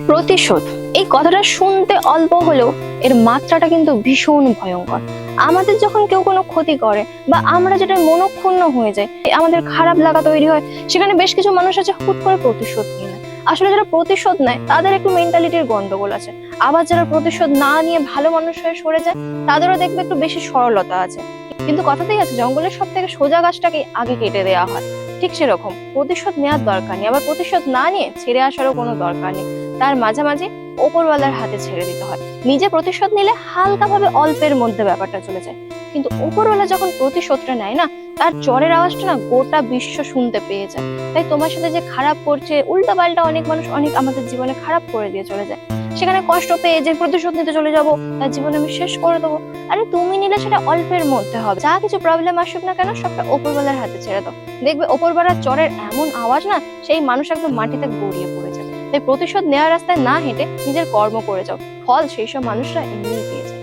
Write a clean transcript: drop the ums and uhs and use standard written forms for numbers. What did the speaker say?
প্রতিশোধ, এই কথাটা শুনতে অল্প হলেও এর মাত্রাটা কিন্তু ভীষণ ভয়ঙ্কর। আমাদের যখন কেউ কোনো ক্ষতি করে বা আমরা যেটা মনক্ষুণ্ণ হয়ে যায়, আমাদের খারাপ লাগা তৈরি হয়, সেখানে বেশ কিছু মানুষ আছে হুট করে প্রতিশোধ নিয়ে নেয়। আসলে যারা প্রতিশোধ নেয় তাদের একটু মেন্টালিটির গন্ডগোল আছে। আবার যারা প্রতিশোধ না নিয়ে ভালো মানুষ হয়ে সরে যায়, তাদেরও দেখবে একটু বেশি সরলতা আছে। কিন্তু কথাতেই আছে, জঙ্গলের সব থেকে সোজা গাছটাকে আগে কেটে দেওয়া হয়। ঠিক সেরকম প্রতিশোধ নেওয়ার দরকার নেই, আবার প্রতিশোধ না নিয়ে ছেড়ে আসারও কোনো দরকার নেই। তার মাঝামাঝি ওপরওয়ালার হাতে ছেড়ে দিতে হয়। নিজে প্রতিশোধ নিলে হালকা ভাবে অল্পের মধ্যে ব্যাপারটা চলে যায়, কিন্তু ওপরওয়ালা যখন প্রতিশোধটা নেয় না, তার জ্বরের আওয়াজটা না গোটা বিশ্ব শুনতে পেয়ে যায়। তাই তোমার সাথে যে খারাপ করছে, উল্টা পাল্টা অনেক মানুষ অনেক আমাদের জীবনে খারাপ করে দিয়ে চলে যায়, সেখানে কষ্ট পেয়ে যে প্রতিশোধ নিতে চলে যাব, তার জীবন আমি শেষ করে দেবো। আরে তুমি নিলে সেটা অল্পের মধ্যে হবে, যা কিছু প্রবলেম আসুক না কেন সবটা ওপরওয়ালার হাতে ছেড়ে দাও। দেখবে ওপরওয়ালার জ্বরের এমন আওয়াজ না, সেই মানুষ একদম মাটিতে গড়িয়ে পড়ে যাবে। তাই প্রতিশোধ নেওয়ার রাস্তায় না হেঁটে নিজের কর্ম করে যাও, ফল সেই সব মানুষরা এমনিই পেয়ে যায়।